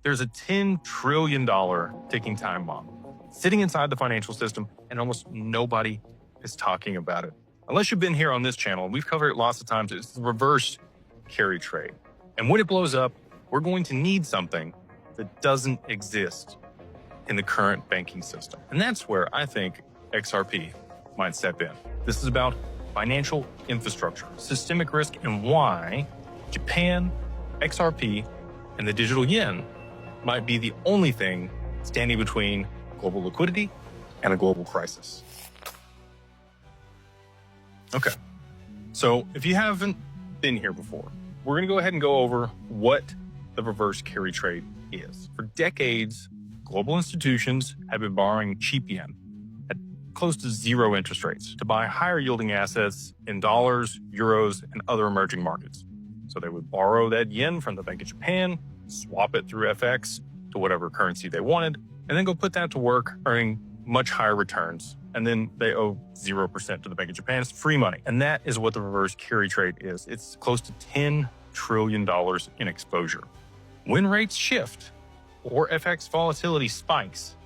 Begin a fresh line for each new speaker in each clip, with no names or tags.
There's a $10 trillion ticking time bomb sitting inside the financial system, and almost nobody is talking about it. Unless you've been here on this channel, and we've covered it lots of times, it's the reverse carry trade. And when it blows up, we're going to need something that doesn't exist in the current banking system. And that's where I think XRP might step in. This is about financial infrastructure, systemic risk, and why Japan, XRP, and the digital yen might be the only thing standing between global liquidity and a global crisis. Okay, so if you haven't been here before, we're going to go ahead and go over what the reverse carry trade is. For decades, global institutions have been borrowing cheap yen at close to zero interest rates to buy higher yielding assets in dollars, euros, and other emerging markets. So they would borrow that yen from the Bank of Japan, swap it through FX to whatever currency they wanted, and then go put that to work, earning much higher returns. And then they owe 0% to the Bank of Japan. It's free money. And that is what the reverse carry trade is. It's close to $10 trillion in exposure. When rates shift or FX volatility spikes,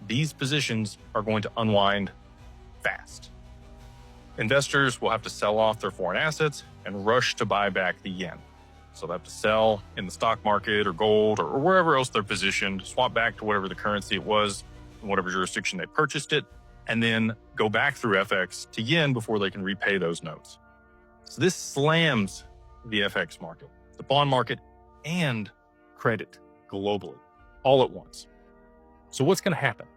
these positions are going to unwind fast. Investors will have to sell off their foreign assets and rush to buy back the yen. So they'll have to sell in the stock market or gold or wherever else they're positioned, swap back to whatever the currency it was in whatever jurisdiction they purchased it, and then go back through FX to yen before they can repay those notes. So this slams the FX market, the bond market, and credit globally, all at once. So what's going to happen?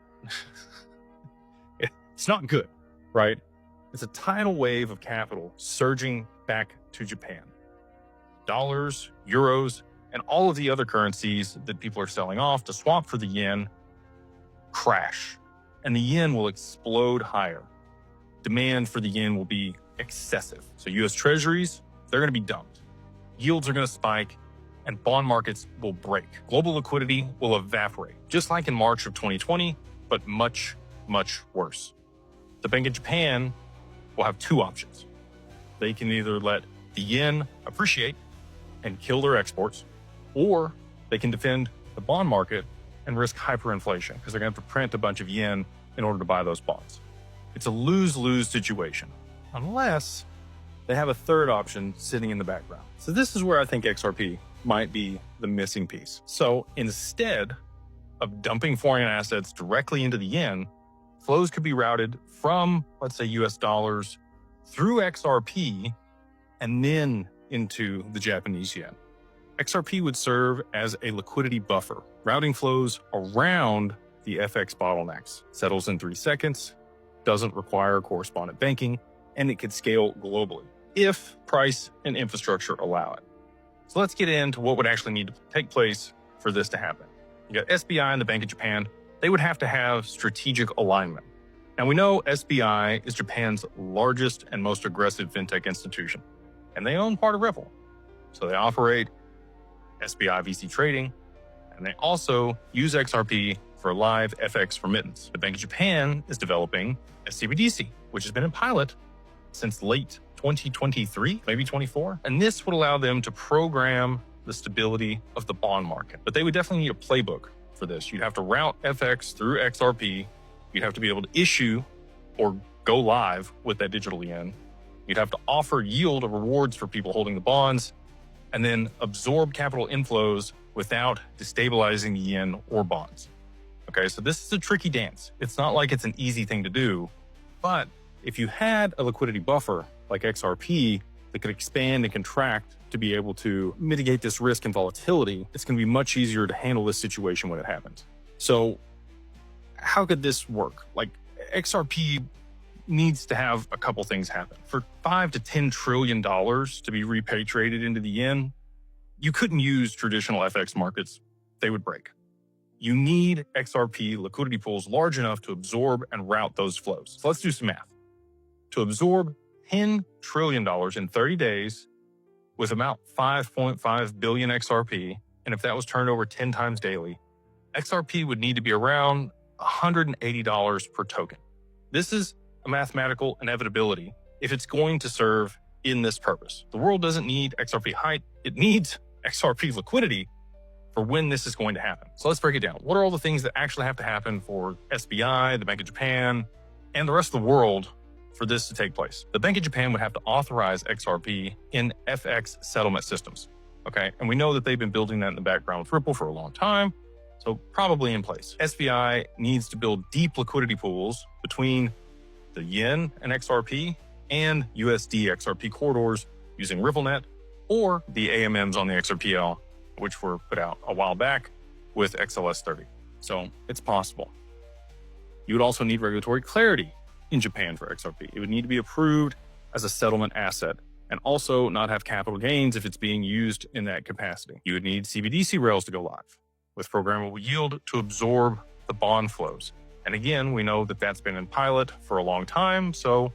It's not good, right? It's a tidal wave of capital surging back to Japan. Dollars, euros, and all of the other currencies that people are selling off to swap for the yen crash, and the yen will explode higher. Demand for the yen will be excessive. So US treasuries, they're going to be dumped. Yields are going to spike, and bond markets will break. Global liquidity will evaporate, just like in March of 2020, but much, much worse. The Bank of Japan will have two options. They can either let the yen appreciate and kill their exports, or they can defend the bond market and risk hyperinflation because they're going to have to print a bunch of yen in order to buy those bonds. It's a lose-lose situation, unless they have a third option sitting in the background. So this is where I think XRP might be the missing piece. So instead of dumping foreign assets directly into the yen, flows could be routed from, let's say, US dollars through XRP and then into the Japanese yen. XRP would serve as a liquidity buffer, routing flows around the FX bottlenecks. Settles in 3 seconds, doesn't require correspondent banking, and it could scale globally if price and infrastructure allow it. So let's get into what would actually need to take place for this to happen. You got SBI and the Bank of Japan. They would have to have strategic alignment. Now we know SBI is Japan's largest and most aggressive fintech institution, and they own part of Ripple. So they operate SBI VC trading, and they also use XRP for live FX remittance. The Bank of Japan is developing SCBDC, which has been in pilot since late 2023, maybe 24. And this would allow them to program the stability of the bond market. But they would definitely need a playbook for this. You'd have to route FX through XRP. You'd have to be able to issue or go live with that digital yen. You'd have to offer yield or rewards for people holding the bonds, and then absorb capital inflows without destabilizing the yen or bonds. Okay, so this is a tricky dance. It's not like it's an easy thing to do, but if you had a liquidity buffer like XRP that could expand and contract to be able to mitigate this risk and volatility, it's going to be much easier to handle this situation when it happens. So how could this work? Like, XRP needs to have a couple things happen. For $5 to $10 trillion to be repatriated into the yen, you couldn't use traditional FX markets. They would break. You need XRP liquidity pools large enough to absorb and route those flows. So let's do some math. To absorb $10 trillion in 30 days with about 5.5 billion XRP, and if that was turned over 10 times daily, XRP would need to be around $180 per token. This is a mathematical inevitability if it's going to serve in this purpose. The world doesn't need XRP height, it needs XRP liquidity for when this is going to happen. So let's break it down. What are all the things that actually have to happen for SBI, the Bank of Japan, and the rest of the world for this to take place? The Bank of Japan would have to authorize XRP in FX settlement systems. Okay, and we know that they've been building that in the background with Ripple for a long time, so probably in place. SBI needs to build deep liquidity pools between the yen and XRP and USD XRP corridors using RippleNet or the AMMs on the XRPL, which were put out a while back with XLS30. So it's possible. You would also need regulatory clarity in Japan for XRP. It would need to be approved as a settlement asset and also not have capital gains if it's being used in that capacity. You would need CBDC rails to go live with programmable yield to absorb the bond flows. And again, we know that that's been in pilot for a long time, so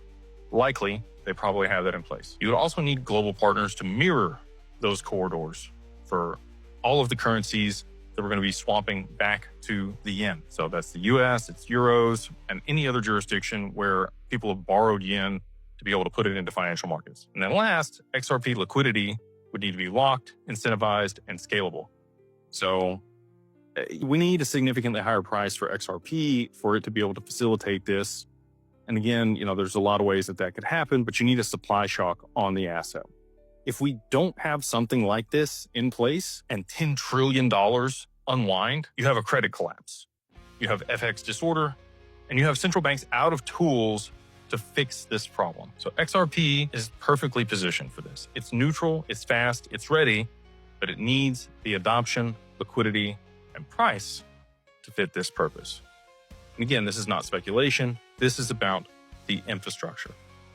likely they probably have that in place. You would also need global partners to mirror those corridors for all of the currencies that we're going to be swapping back to the yen. So that's the US, it's euros, and any other jurisdiction where people have borrowed yen to be able to put it into financial markets. And then last, XRP liquidity would need to be locked, incentivized, and scalable. So we need a significantly higher price for XRP for it to be able to facilitate this. And again, there's a lot of ways that could happen, but you need a supply shock on the asset. If we don't have something like this in place and $10 trillion unwind, you have a credit collapse. You have FX disorder, and you have central banks out of tools to fix this problem. So XRP is perfectly positioned for this. It's neutral, it's fast, it's ready, but it needs the adoption, liquidity, and price to fit this purpose. And again, this is not speculation. This is about the infrastructure.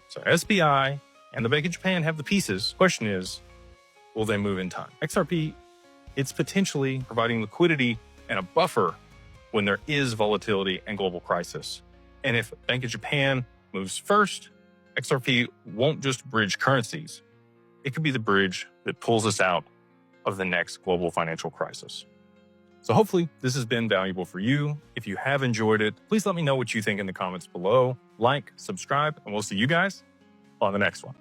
So SBI and the Bank of Japan have the pieces. Question is, will they move in time? XRP, it's potentially providing liquidity and a buffer when there is volatility and global crisis. And if Bank of Japan moves first, XRP won't just bridge currencies. It could be the bridge that pulls us out of the next global financial crisis. So hopefully this has been valuable for you. If you have enjoyed it, please let me know what you think in the comments below. Like, subscribe, and we'll see you guys on the next one.